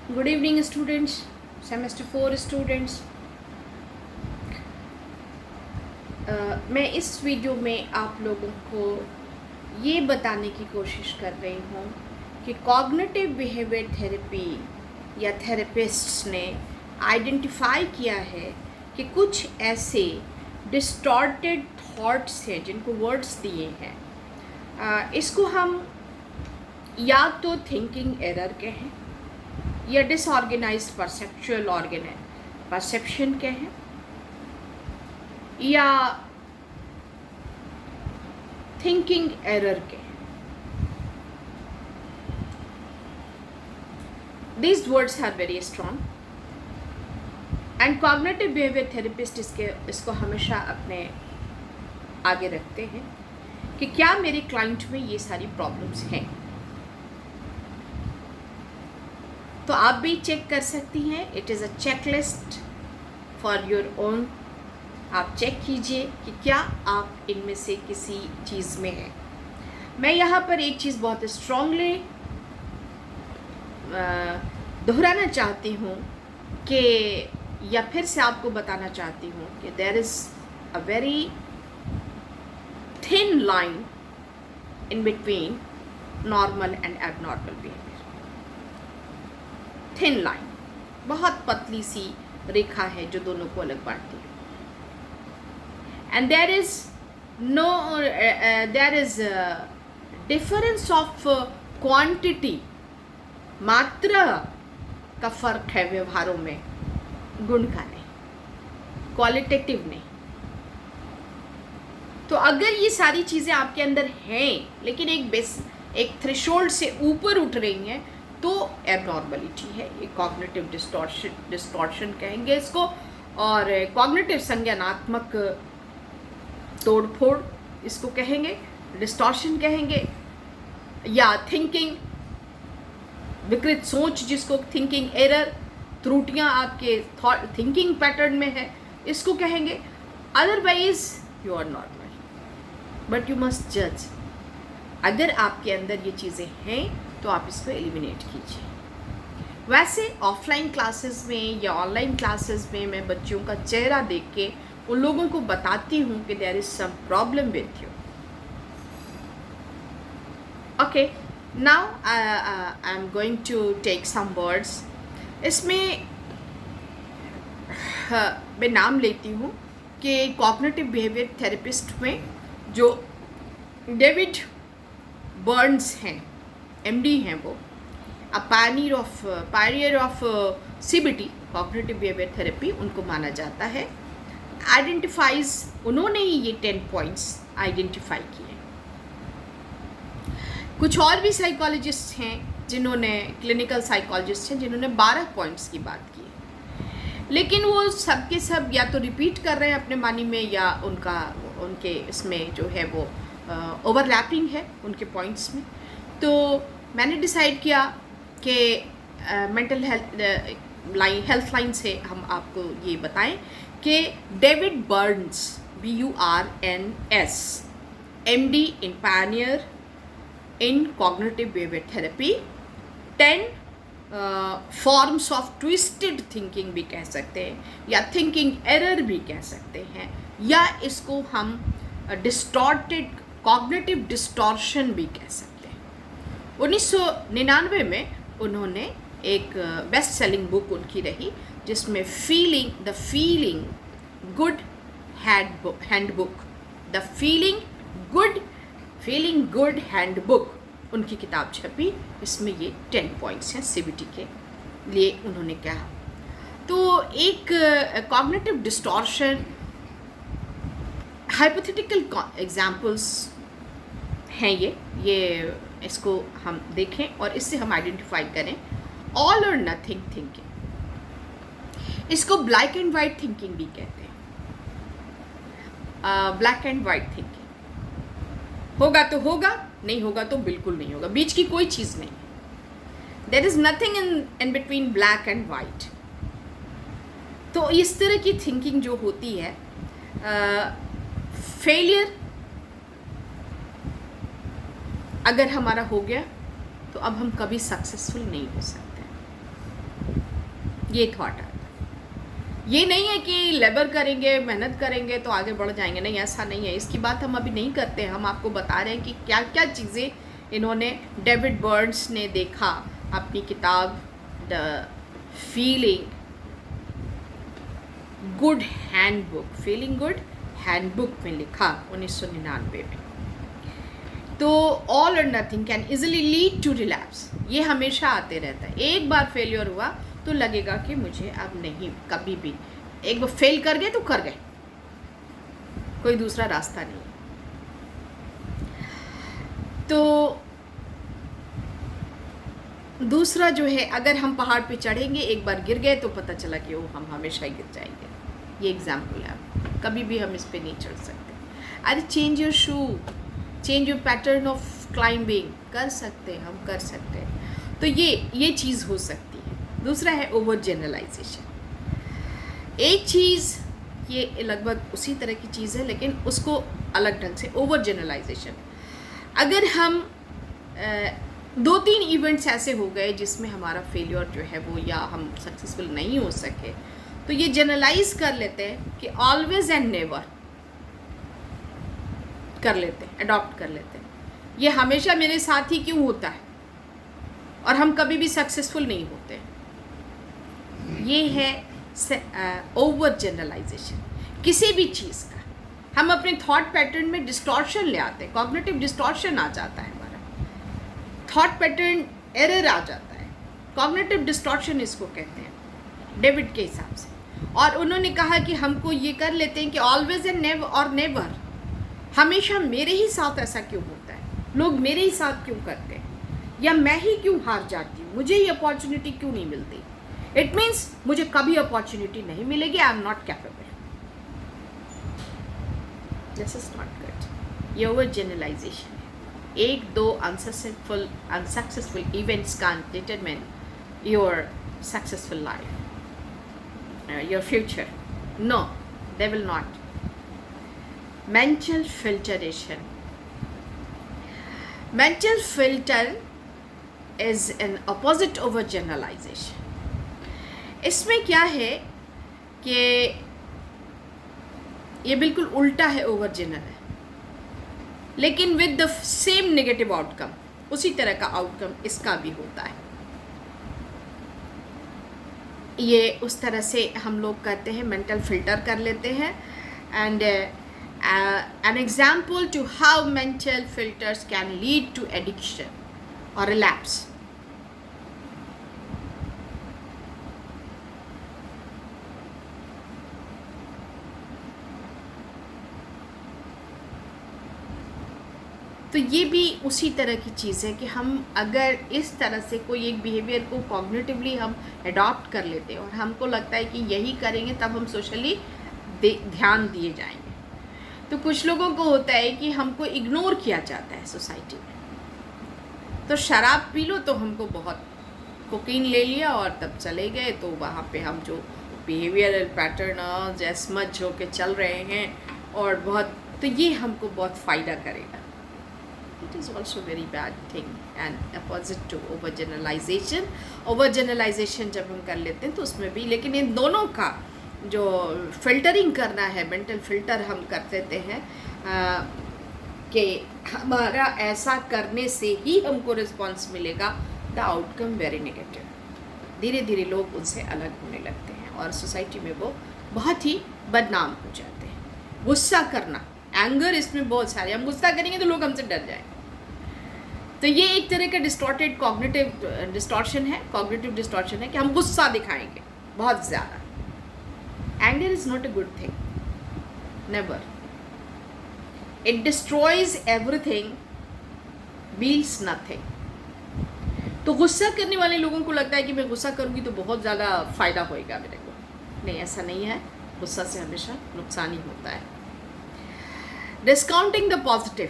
Good evening students, semester 4 students. मैं इस video में आप लोगों को ये बताने की कोशिश कर रही हूँ कि कॉग्निटिव बिहेवियर थेरेपी या थेरेपिस्ट्स ने आइडेंटिफाई किया है कि कुछ ऐसे डिस्टॉर्टेड थॉट्स हैं जिनको वर्ड्स दिए हैं। इसको हम या तो थिंकिंग एरर कहें या डिसऑर्गेनाइज्ड परसेप्चुअल परसेप्शन कहें या थिंकिंग एरर कहें। These words are very strong and cognitive behavior therapist इसको हमेशा अपने आगे रखते हैं कि क्या मेरे क्लाइंट में ये सारी प्रॉब्लम्स हैं। तो आप भी चेक कर सकती हैं। It is a checklist for your own. आप चेक कीजिए कि क्या आप इनमें से किसी चीज़ में हैं। मैं यहाँ पर एक चीज़ बहुत स्ट्रांगली दोहराना चाहती हूँ कि या फिर से आपको बताना चाहती हूँ कि there is a very thin line in between normal and abnormal behaviour. Thin line, बहुत पतली सी रेखा है जो दोनों को अलग बांटती है। And there is difference of quantity, मात्रा का फर्क है व्यवहारों में, गुण का नहीं, क्वालिटेटिव नहीं। तो अगर ये सारी चीज़ें आपके अंदर हैं लेकिन एक थ्रेशोल्ड से ऊपर उठ रही हैं तो एबनॉर्मलिटी है। ये कॉग्निटिव डिस्टॉर्शन कहेंगे इसको, और कॉग्निटिव संज्ञानात्मक तोड़फोड़ इसको कहेंगे, डिस्टॉर्शन कहेंगे, या थिंकिंग विकृत सोच जिसको थिंकिंग एरर, त्रुटियां आपके थिंकिंग पैटर्न में है, इसको कहेंगे। Otherwise you are normal, but you must जज। अगर आपके अंदर ये चीज़ें हैं तो आप इसको एलिमिनेट कीजिए। वैसे ऑफलाइन क्लासेस में या ऑनलाइन क्लासेस में मैं बच्चों का चेहरा देख के उन लोगों को बताती हूँ कि there is some problem with you. Okay, now I am going to take some words. इसमें मैं नाम लेती हूँ कि कॉग्निटिव बिहेवियर थेरेपिस्ट में जो डेविड बर्न्स हैं, एमडी हैं, वो अ Pioneer of CBT cognitive behaviour therapy उनको माना जाता है। आइडेंटिफाइज, उन्होंने ही ये 10 पॉइंट्स आइडेंटिफाई किए। कुछ और भी साइकोलॉजिस्ट हैं जिन्होंने, क्लिनिकल साइकोलॉजिस्ट हैं जिन्होंने 12 पॉइंट्स की बात की है, लेकिन वो सबके सब या तो रिपीट कर रहे हैं अपने मानी में या उनके इसमें जो है वो ओवरलैपिंग है उनके पॉइंट्स में। तो मैंने डिसाइड किया कि मेंटल हेल्थ लाइन से हम आपको ये बताएं कि David Burns, BURNS, MD in Pioneer in cognitive behaviour therapy, 10 forms of twisted thinking भी कह सकते हैं या थिंकिंग एरर भी कह सकते हैं, या इसको हम डिस्टॉर्टेड कॉग्निटिव डिस्टॉर्शन भी कह सकते हैं। 1999 में उन्होंने एक बेस्ट सेलिंग बुक उनकी रही जिसमें द फीलिंग गुड हैंडबुक उनकी किताब छपी। इसमें ये 10 पॉइंट्स हैं सीबीटी के लिए उन्होंने कहा। तो एक कॉग्निटिव डिस्टॉर्शन, हाइपोथेटिकल एग्जाम्पल्स हैं ये इसको हम देखें और इससे हम आइडेंटिफाई करें। ऑल और नथिंग थिंकिंग, इसको ब्लैक एंड वाइट थिंकिंग भी कहते हैं। ब्लैक एंड वाइट थिंकिंग, होगा तो होगा, नहीं होगा तो बिल्कुल नहीं होगा, बीच की कोई चीज़ नहीं। There is nothing in between black and white. तो इस तरह की थिंकिंग जो होती है, फेलियर अगर हमारा हो गया तो अब हम कभी सक्सेसफुल नहीं हो सकते। ये थॉट आता है। ये नहीं है कि लेबर करेंगे, मेहनत करेंगे तो आगे बढ़ जाएंगे, नहीं, ऐसा नहीं है। इसकी बात हम अभी नहीं करते हैं। हम आपको बता रहे हैं कि क्या क्या चीज़ें इन्होंने, डेविड बर्न्स ने देखा अपनी किताब द फीलिंग गुड हैंडबुक में लिखा 1999 में। तो all or nothing can easily lead to relapse, ये हमेशा आते रहता है। एक बार फेलियर हुआ तो लगेगा कि मुझे अब नहीं, कभी भी, एक बार फेल कर गए तो कर गए, कोई दूसरा रास्ता नहीं। तो दूसरा जो है, अगर हम पहाड़ पे चढ़ेंगे, एक बार गिर गए तो पता चला कि वो हम हमेशा ही गिर जाएंगे। ये एग्जाम्पल है, कभी भी हम इस पे नहीं चढ़ सकते। अरे change your shoe, change your pattern of climbing, कर सकते हैं, हम कर सकते हैं। तो ये चीज़ हो सकती है। दूसरा है ओवर जनरलाइजेशन। एक चीज़, ये लगभग उसी तरह की चीज़ है लेकिन उसको अलग ढंग से, ओवर जनरलाइजेशन। अगर हम 2-3 इवेंट्स ऐसे हो गए जिसमें हमारा फेलियर जो है वो, या हम सक्सेसफुल नहीं हो सके, तो ये जनरलाइज कर लेते हैं कि ऑलवेज एंड नेवर कर लेते हैं, अडॉप्ट कर लेते हैं। ये हमेशा मेरे साथ ही क्यों होता है और हम कभी भी सक्सेसफुल नहीं होते। ये है ओवर जनरलाइजेशन किसी भी चीज़ का। हम अपने थॉट पैटर्न में डिस्टॉर्शन ले आते हैं, कॉग्निटिव डिस्टॉर्शन आ जाता है, हमारा थॉट पैटर्न एरर आ जाता है। कॉग्निटिव डिस्टॉर्शन इसको कहते हैं डेविड के हिसाब से। और उन्होंने कहा कि हमको ये कर लेते हैं कि ऑलवेज एंड नेवर और नेवर, हमेशा मेरे ही साथ ऐसा क्यों होता है, लोग मेरे ही साथ क्यों करते हैं, या मैं ही क्यों हार जाती हूँ, मुझे ही अपॉर्चुनिटी क्यों नहीं मिलती। इट मीन्स मुझे कभी अपॉर्चुनिटी नहीं मिलेगी, I am not capable. This is not good. ये ओवर जनरलाइजेशन है। 1-2 unsuccessful events can determine your successful life, your future. No, they will not. Mental filtration. Mental filter is an opposite over generalization. इसमें क्या है कि ये बिल्कुल उल्टा है ओवर जनरल, लेकिन with the same negative outcome, उसी तरह का आउटकम इसका भी होता है। ये उस तरह से हम लोग करते हैं, मेंटल फिल्टर कर लेते हैं। And an example to how mental filters can lead to addiction और रिलैप्स। तो ये भी उसी तरह की चीज़ है कि हम अगर इस तरह से कोई एक बिहेवियर को कॉग्निटिवली हम अडॉप्ट कर लेते हैं और हमको लगता है कि यही करेंगे तब हम सोशली ध्यान दिए जाएंगे, तो कुछ लोगों को होता है कि हमको इग्नोर किया जाता है सोसाइटी में। तो शराब पी लो तो हमको बहुत, कोकीन ले लिया और तब चले गए, तो वहाँ पे हम जो बिहेवियरल पैटर्न जैस मच हो के चल रहे हैं और बहुत, तो ये हमको बहुत फ़ायदा करेगा। It is also very bad thing and opposite to over generalization. Over generalization जब हम कर लेते हैं तो उसमें भी, लेकिन इन दोनों का जो फिल्टरिंग करना है, मेंटल फिल्टर हम कर देते हैं कि हमारा ऐसा करने से ही हमको रिस्पॉन्स मिलेगा, द आउटकम वेरी नेगेटिव। धीरे धीरे लोग उनसे अलग होने लगते हैं और सोसाइटी में वो बहुत ही बदनाम हो जाते हैं। गुस्सा करना, एंगर, इसमें बहुत सारे, हम गुस्सा करेंगे तो लोग हमसे डर जाएंगे। तो ये एक तरह का डिस्टॉर्टेड कॉग्निटिव डिस्टॉर्शन है, कॉग्निटिव डिस्टॉर्शन है कि हम गुस्सा दिखाएंगे बहुत ज़्यादा। Anger is not a good thing, never. It destroys everything, builds nothing. तो गुस्सा करने वाले लोगों को लगता है कि मैं गुस्सा करूँगी तो बहुत ज़्यादा फ़ायदा होएगा मेरे को। नहीं, ऐसा नहीं है। गुस्सा से हमेशा नुकसान ही होता है। डिस्काउंटिंग द पॉजिटिव,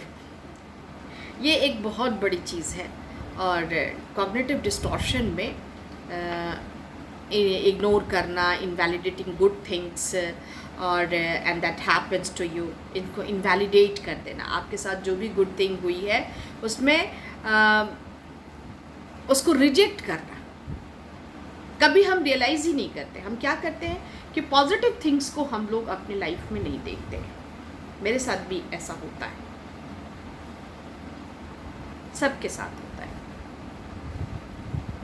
ये एक बहुत बड़ी चीज़ है। और कॉग्निटिव डिस्टॉर्शन में इग्नोर करना, इनवैलिडेटिंग गुड थिंग्स और and that happens to you, इनको इनवैलिडेट कर देना। आपके साथ जो भी गुड थिंग हुई है उसमें उसको रिजेक्ट करना, कभी हम रियलाइज़ ही नहीं करते। हम क्या करते हैं कि पॉजिटिव थिंग्स को हम लोग अपने लाइफ में नहीं देखते हैं। मेरे साथ भी ऐसा होता है, सबके साथ होता है।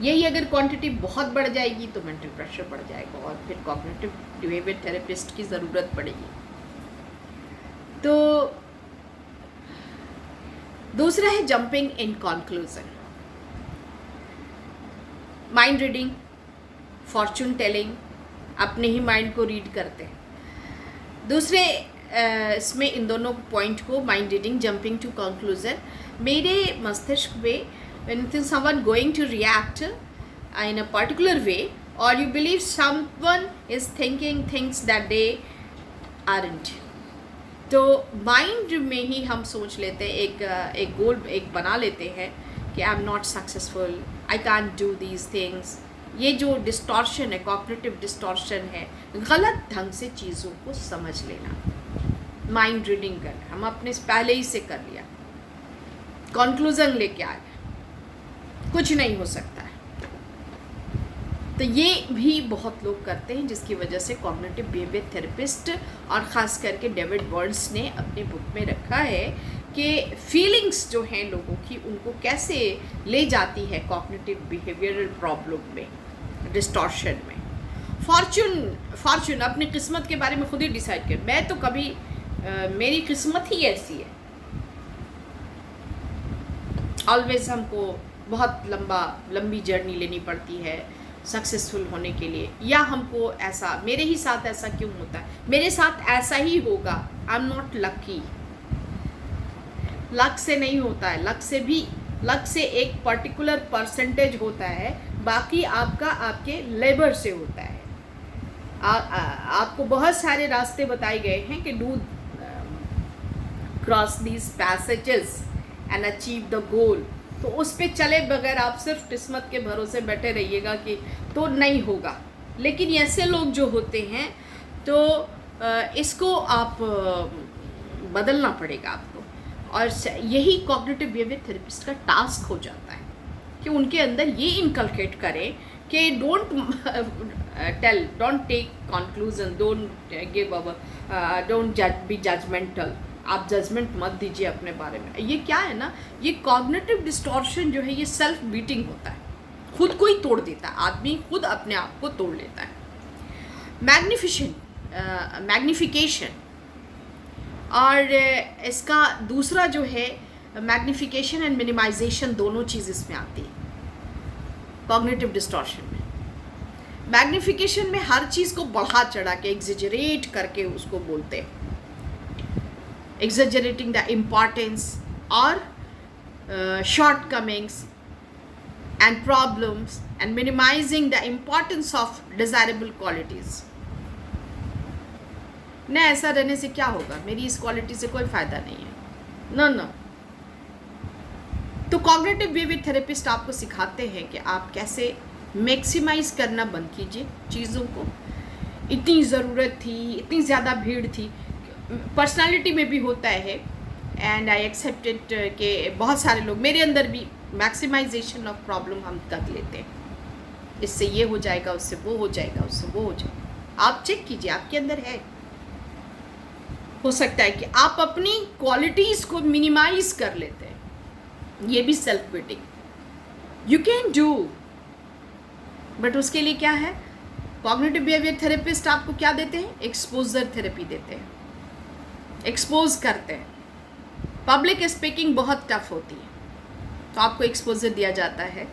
यही अगर क्वांटिटी बहुत बढ़ जाएगी तो मेंटल प्रेशर बढ़ जाएगा और फिर कॉग्निटिव बिहेवियर थेरेपिस्ट की ज़रूरत पड़ेगी। तो दूसरा है jumping in conclusion, mind reading, Fortune telling, अपने ही माइंड को रीड करते हैं। दूसरे इसमें इन दोनों पॉइंट को, mind reading, jumping to conclusion, मेरे मस्तिष्क में when someone going to react in a particular way or you believe someone is thinking things that they aren't, तो माइंड में ही हम सोच लेते हैं, एक गोल एक बना लेते हैं कि I am not successful, I can't do these things. ये जो डिस्टॉर्शन है, कॉग्निटिव डिस्टॉर्शन है, गलत ढंग से चीज़ों को समझ लेना, माइंड रीडिंग करना। हम अपने पहले ही से कर लिया, कंक्लूजन लेके आए, कुछ नहीं हो सकता है। तो ये भी बहुत लोग करते हैं, जिसकी वजह से कॉग्निटिव बिहेवियर थेरेपिस्ट और ख़ास करके डेविड बर्न्स ने अपने बुक में रखा है कि फीलिंग्स जो हैं लोगों की, उनको कैसे ले जाती है कॉग्निटिव बिहेवियरल प्रॉब्लम में, डिस्टॉर्शन में। फॉर्चून अपनी किस्मत के बारे में खुद ही डिसाइड कर। मैं तो कभी मेरी किस्मत ही ऐसी है, ऑलवेज हमको बहुत लंबी जर्नी लेनी पड़ती है सक्सेसफुल होने के लिए, या हमको ऐसा, मेरे ही साथ ऐसा क्यों होता है, मेरे साथ ऐसा ही होगा, I am not lucky. Luck से नहीं होता है, लक से एक पर्टिकुलर परसेंटेज होता है, बाकी आपका आपके लेबर से होता है। आपको बहुत सारे रास्ते बताए गए हैं कि do cross these passages and achieve the goal, तो उस पे चले बगैर आप सिर्फ किस्मत के भरोसे बैठे रहिएगा कि तो नहीं होगा। लेकिन ऐसे लोग जो होते हैं, तो इसको आप बदलना पड़ेगा आपको, और यही कॉग्निटिव बिहेवियर थेरेपिस्ट का टास्क हो जाता है कि उनके अंदर ये इनकलकेट करें कि don't take conclusion, don't be judgemental. आप जजमेंट मत दीजिए अपने बारे में। ये क्या है ना, ये कॉग्निटिव डिस्टॉर्शन जो है, ये सेल्फ बीटिंग होता है, खुद को ही तोड़ देता है, आदमी खुद अपने आप को तोड़ लेता है। मैग्निफिकेशन, और इसका दूसरा जो है मैग्निफिकेशन एंड मिनिमाइजेशन, दोनों चीज़ इसमें आती है कॉग्निटिव डिस्टॉर्शन में। मैग्निफिकेशन में हर चीज़ को बढ़ा चढ़ा के, एग्जेजरेट करके उसको बोलते हैं, exaggerating the importance or shortcomings and problems and minimizing the importance of desirable qualities। न ऐसा रहने से क्या होगा, मेरी इस क्वालिटी से कोई फ़ायदा नहीं है, न। तो कॉग्निटिव बिहेवियर थेरेपिस्ट आपको सिखाते हैं कि आप कैसे मैक्सिमाइज करना बंद कीजिए चीज़ों को। इतनी ज़रूरत थी, इतनी ज़्यादा भीड़ थी, पर्सनालिटी में भी होता है, एंड आई एक्सेप्टेड कि बहुत सारे लोग, मेरे अंदर भी मैक्सिमाइजेशन ऑफ प्रॉब्लम हम कर लेते हैं, इससे ये हो जाएगा, उससे वो हो जाएगा, उससे वो हो जाएगा। आप चेक कीजिए, आपके अंदर है। हो सकता है कि आप अपनी क्वालिटीज़ को मिनिमाइज कर लेते हैं, ये भी self critic you can do, but उसके लिए क्या है, कॉग्निटिव बिहेवियर थेरेपिस्ट आपको क्या देते हैं, एक्सपोजर थेरेपी देते हैं, एक्सपोज करते हैं। पब्लिक स्पीकिंग बहुत टफ होती है, तो आपको एक्सपोजर दिया जाता है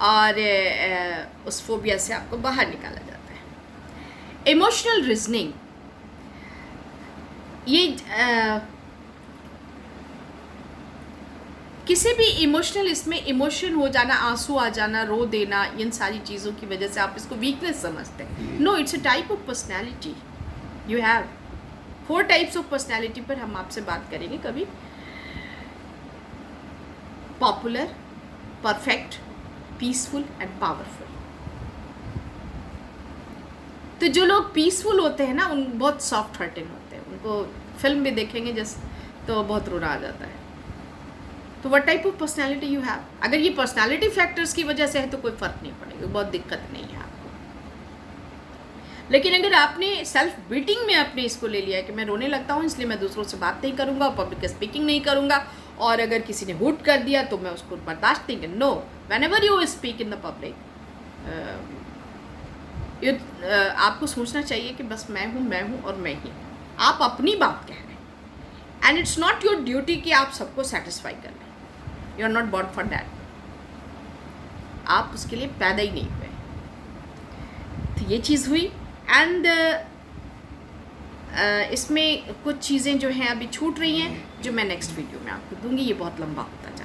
और उस फोबिया से आपको बाहर निकाला जाता है। इमोशनल रीजनिंग, ये किसी भी इमोशनल, इसमें इमोशन हो जाना, आंसू आ जाना, रो देना, इन सारी चीज़ों की वजह से आप इसको वीकनेस समझते हैं। No, it's a type of personality you have. 4 types of personality पर हम आपसे बात करेंगे कभी। Popular, perfect, peaceful and powerful. तो जो लोग पीसफुल होते हैं ना, उन बहुत सॉफ्ट हार्टेड होते हैं, उनको फिल्म भी देखेंगे जैसे तो बहुत रोना आ जाता है। तो what type of personality you have. अगर ये पर्सनैलिटी फैक्टर्स की वजह से है तो कोई फ़र्क नहीं पड़ेगा, बहुत दिक्कत नहीं है आपको। लेकिन अगर आपने सेल्फ बीटिंग में आपने इसको ले लिया है कि मैं रोने लगता हूँ इसलिए मैं दूसरों से बात नहीं करूँगा, पब्लिक स्पीकिंग नहीं करूँगा, और अगर किसी ने हुट कर दिया तो मैं उसको बर्दाश्त नहीं करूँ। No, whenever you speak in the public, आपको सोचना चाहिए कि बस मैं हूँ और मैं ही। आप अपनी बात कह रहे हैं and it's not your duty कि आप सबको सेटिस्फाई कर लें। You are not born for that, आप उसके लिए पैदा ही नहीं हुए। तो ये चीज़ हुई। एंड इसमें कुछ चीज़ें जो हैं अभी छूट रही हैं जो मैं नेक्स्ट वीडियो में आपको दूंगी, ये बहुत लंबा होता जा